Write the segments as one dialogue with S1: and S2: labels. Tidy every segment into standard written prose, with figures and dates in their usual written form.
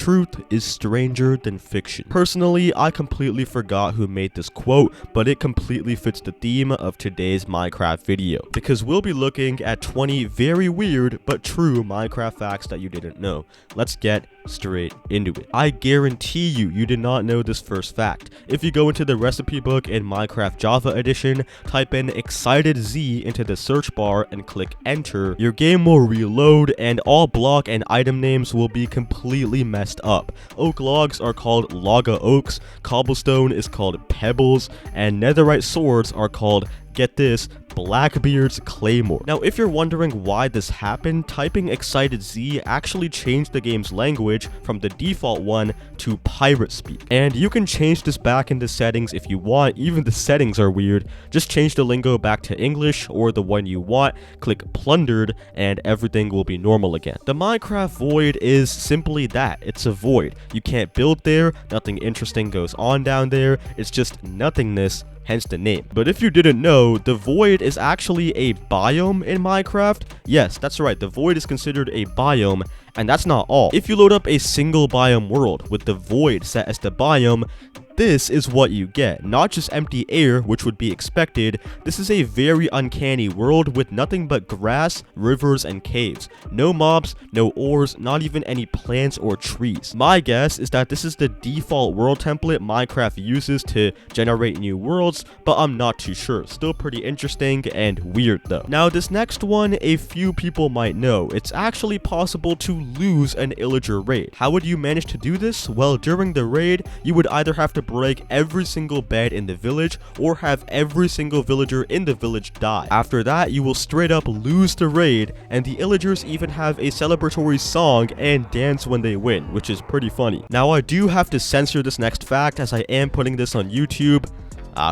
S1: Truth is stranger than fiction. Personally, I completely forgot who made this quote, but it completely fits the theme of today's Minecraft video, because we'll be looking at 20 very weird but true Minecraft facts that you didn't know. Let's get straight into it. I guarantee you did not know this first fact. If you go into the recipe book in Minecraft Java Edition, type in Excited Z into the search bar and click enter, your game will reload and all block and item names will be completely messed up. Oak logs are called Logga oaks, cobblestone is called pebbles, and netherite swords are called, get this, Blackbeard's Claymore. Now, if you're wondering why this happened, typing Excited Z actually changed the game's language from the default one to pirate speak. And you can change this back in the settings if you want, even the settings are weird. Just change the lingo back to English or the one you want, click plundered, and everything will be normal again. The Minecraft void is simply that, it's a void. You can't build there, nothing interesting goes on down there, it's just nothingness, hence the name. But if you didn't know, the void is actually a biome in Minecraft. Yes, that's right, the void is considered a biome, and that's not all. If you load up a single biome world with the void set as the biome, this is what you get. Not just empty air, which would be expected. This is a very uncanny world with nothing but grass, rivers, and caves. No mobs, no ores, not even any plants or trees. My guess is that this is the default world template Minecraft uses to generate new worlds, but I'm not too sure. Still pretty interesting and weird though. Now this next one, a few people might know. It's actually possible to lose an illager raid. How would you manage to do this? Well, during the raid, you would either have to break every single bed in the village or have every single villager in the village die. After that, you will straight up lose the raid, and the illagers even have a celebratory song and dance when they win, which is pretty funny. Now I do have to censor this next fact as I am putting this on YouTube.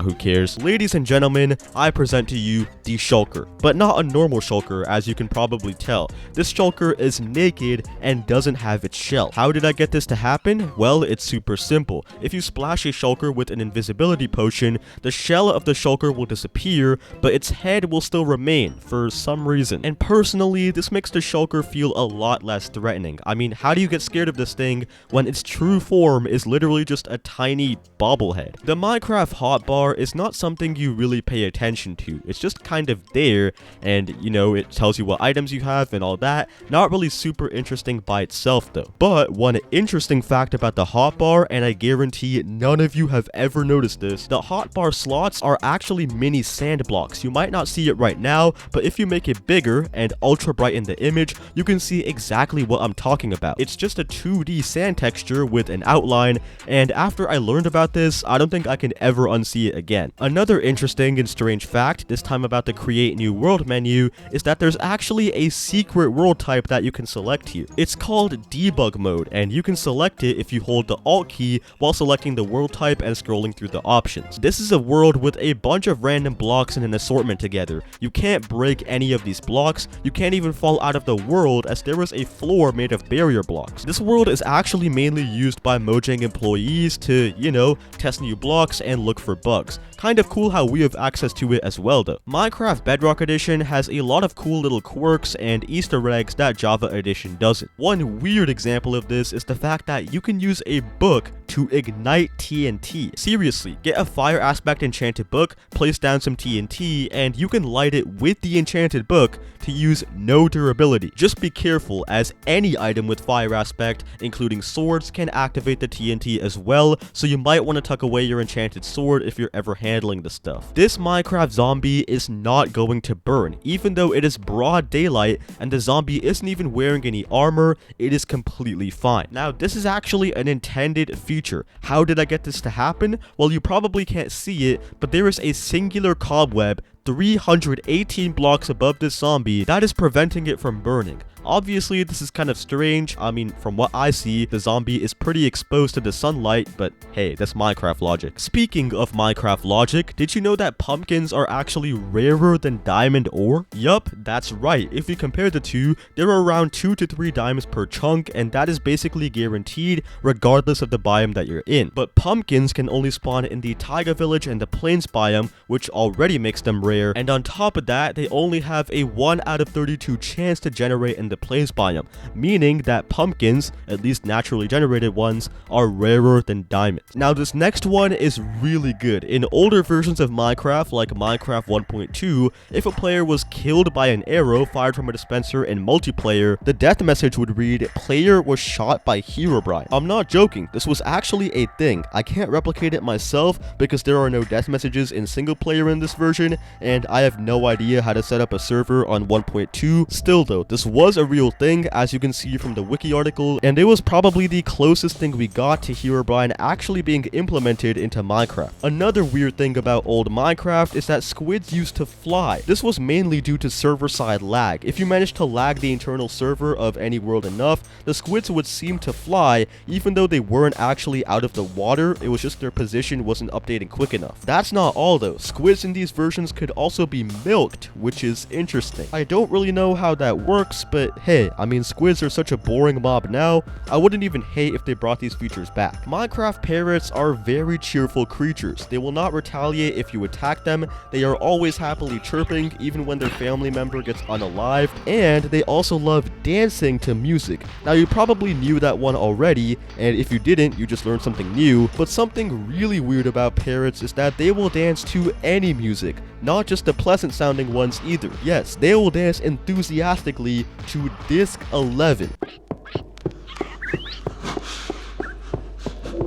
S1: Who cares? Ladies and gentlemen, I present to you the shulker, but not a normal shulker, as you can probably tell. This shulker is naked and doesn't have its shell. How did I get this to happen? Well, it's super simple. If you splash a shulker with an invisibility potion, the shell of the shulker will disappear, but its head will still remain for some reason. And personally, this makes the shulker feel a lot less threatening. I mean, how do you get scared of this thing when its true form is literally just a tiny bobblehead? The Minecraft hotbar is not something you really pay attention to. It's just kind of there, and you know, it tells you what items you have and all that. Not really super interesting by itself though. But one interesting fact about the hotbar, and I guarantee none of you have ever noticed this, the hotbar slots are actually mini sand blocks. You might not see it right now, but if you make it bigger and ultra bright in the image, you can see exactly what I'm talking about. It's just a 2D sand texture with an outline, and after I learned about this, I don't think I can ever unsee it again. Another interesting and strange fact, this time about the create new world menu, is that there's actually a secret world type that you can select here. It's called debug mode, and you can select it if you hold the alt key while selecting the world type and scrolling through the options. This is a world with a bunch of random blocks in an assortment together. You can't break any of these blocks, you can't even fall out of the world as there is a floor made of barrier blocks. This world is actually mainly used by Mojang employees to, you know, test new blocks and look for bugs. Kind of cool how we have access to it as well though. Minecraft Bedrock Edition has a lot of cool little quirks and Easter eggs that Java Edition doesn't. One weird example of this is the fact that you can use a book to ignite TNT. Seriously, get a fire aspect enchanted book, place down some TNT, and you can light it with the enchanted book to use no durability. Just be careful, as any item with fire aspect, including swords, can activate the TNT as well, so you might want to tuck away your enchanted sword if you're ever handling the stuff. This Minecraft zombie is not going to burn, even though it is broad daylight and the zombie isn't even wearing any armor. It is completely fine. Now, this is actually an intended feature. How did I get this to happen? Well, you probably can't see it, but there is a singular cobweb 318 blocks above this zombie that is preventing it from burning. Obviously, this is kind of strange. I mean, from what I see, the zombie is pretty exposed to the sunlight, but hey, that's Minecraft logic. Speaking of Minecraft logic, did you know that pumpkins are actually rarer than diamond ore? Yup, that's right. If you compare the two, there are around 2 to 3 diamonds per chunk, and that is basically guaranteed regardless of the biome that you're in. But pumpkins can only spawn in the taiga village and the plains biome, which already makes them rare rare, and on top of that, they only have a 1 out of 32 chance to generate in the plains biome, meaning that pumpkins, at least naturally generated ones, are rarer than diamonds. Now this next one is really good. In older versions of Minecraft, like Minecraft 1.2, if a player was killed by an arrow fired from a dispenser in multiplayer, the death message would read, "Player was shot by Herobrine." I'm not joking, this was actually a thing. I can't replicate it myself because there are no death messages in single player in this version, and I have no idea how to set up a server on 1.2. Still though, this was a real thing, as you can see from the wiki article, and it was probably the closest thing we got to Herobrine actually being implemented into Minecraft. Another weird thing about old Minecraft is that squids used to fly. This was mainly due to server-side lag. If you managed to lag the internal server of any world enough, the squids would seem to fly, even though they weren't actually out of the water, it was just their position wasn't updating quick enough. That's not all though, squids in these versions could also be milked, which is interesting. I don't really know how that works, but hey, I mean squids are such a boring mob now, I wouldn't even hate if they brought these features back. Minecraft parrots are very cheerful creatures. They will not retaliate if you attack them, they are always happily chirping even when their family member gets unalived, and they also love dancing to music. Now you probably knew that one already, and if you didn't, you just learned something new, but something really weird about parrots is that they will dance to any music, not just the pleasant sounding ones either. Yes, they will dance enthusiastically to Disc 11.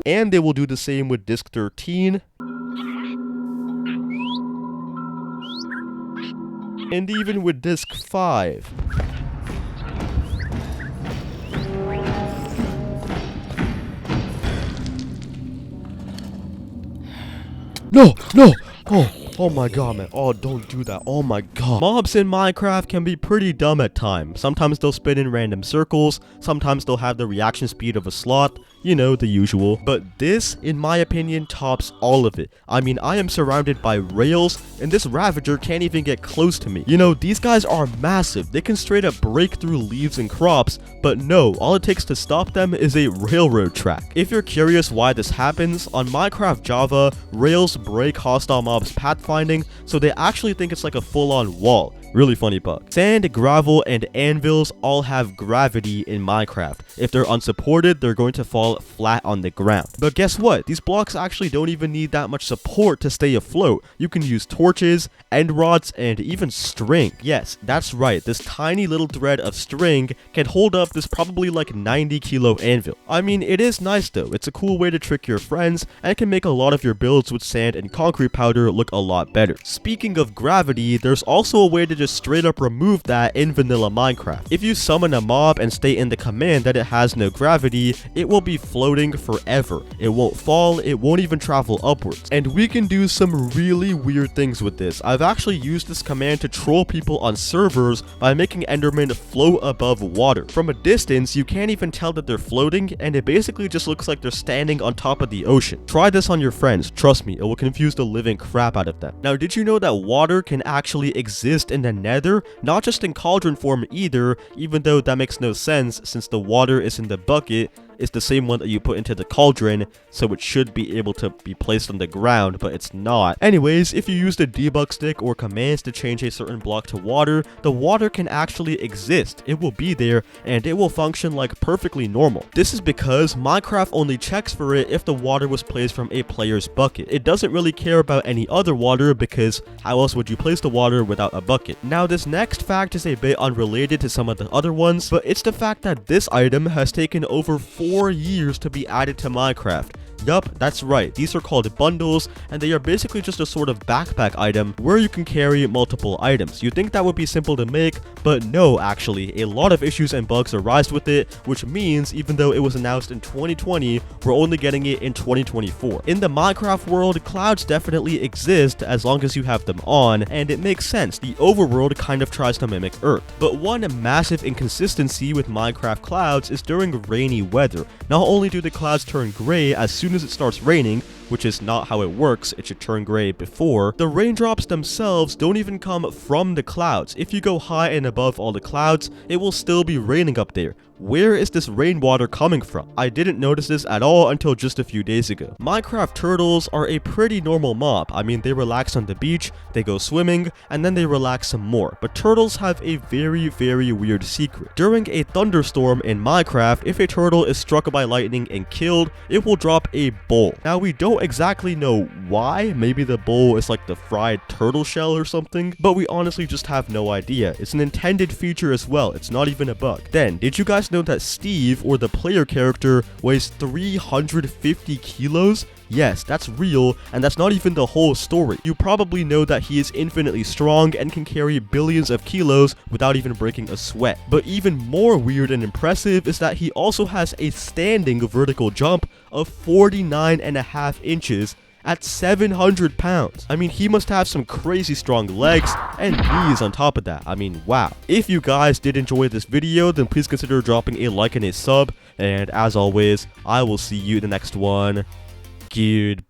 S1: And they will do the same with Disc 13. And even with Disc 5. No! Oh my god, man. Oh, don't do that. Oh my god. Mobs in Minecraft can be pretty dumb at times. Sometimes they'll spin in random circles. Sometimes they'll have the reaction speed of a sloth. You know, the usual. But this, in my opinion, tops all of it. I mean, I am surrounded by rails, and this Ravager can't even get close to me. You know, these guys are massive. They can straight up break through leaves and crops, but no, all it takes to stop them is a railroad track. If you're curious why this happens, on Minecraft Java, rails break hostile mobs' pathfinding, so they actually think it's like a full-on wall. Really funny bug. Sand, gravel, and anvils all have gravity in Minecraft. If they're unsupported, they're going to fall flat on the ground. But guess what? These blocks actually don't even need that much support to stay afloat. You can use torches, end rods, and even string. Yes, that's right. This tiny little thread of string can hold up this probably like 90 kilo anvil. I mean, it is nice though. It's a cool way to trick your friends, and it can make a lot of your builds with sand and concrete powder look a lot better. Speaking of gravity, there's also a way to just straight up remove that in vanilla Minecraft. If you summon a mob and state in the command that it has no gravity, it will be floating forever. It won't fall, it won't even travel upwards. And we can do some really weird things with this. I've actually used this command to troll people on servers by making Endermen float above water. From a distance, you can't even tell that they're floating, and it basically just looks like they're standing on top of the ocean. Try this on your friends, trust me, it will confuse the living crap out of them. Now, did you know that water can actually exist in the Nether? Not just in cauldron form either, even though that makes no sense since the water is in the bucket. It's the same one that you put into the cauldron, so it should be able to be placed on the ground, but it's not. Anyways, if you use the debug stick or commands to change a certain block to water, the water can actually exist. It will be there, and it will function like perfectly normal. This is because Minecraft only checks for it if the water was placed from a player's bucket. It doesn't really care about any other water because how else would you place the water without a bucket? Now, this next fact is a bit unrelated to some of the other ones, but it's the fact that this item has taken over 4 years to be added to Minecraft. Yup, that's right, these are called bundles, and they are basically just a sort of backpack item where you can carry multiple items. You'd think that would be simple to make, but no, actually, a lot of issues and bugs arise with it, which means even though it was announced in 2020, we're only getting it in 2024. In the Minecraft world, clouds definitely exist as long as you have them on, and it makes sense. The overworld kind of tries to mimic Earth. But one massive inconsistency with Minecraft clouds is during rainy weather. Not only do the clouds turn gray as soon as it starts raining, which is not how it works, it should turn gray before, the raindrops themselves don't even come from the clouds. If you go high and above all the clouds, it will still be raining up there. where is this rainwater coming from? I didn't notice this at all until just a few days ago. Minecraft turtles are a pretty normal mob. I mean, they relax on the beach, they go swimming, and then they relax some more. But turtles have a very, very weird secret. During a thunderstorm in Minecraft, if a turtle is struck by lightning and killed, it will drop a bowl. Now, we don't exactly know why. Maybe the bowl is like the fried turtle shell or something, but we honestly just have no idea. It's an intended feature as well. It's not even a bug. Then, did you guys know that Steve, or the player character, weighs 350 kilos? Yes, that's real, and that's not even the whole story. You probably know that he is infinitely strong and can carry billions of kilos without even breaking a sweat. But even more weird and impressive is that he also has a standing vertical jump of 49.5 inches at 700 pounds. I mean, he must have some crazy strong legs and knees on top of that. I mean, wow. If you guys did enjoy this video, then please consider dropping a like and a sub. And as always, I will see you in the next one. Goodbye.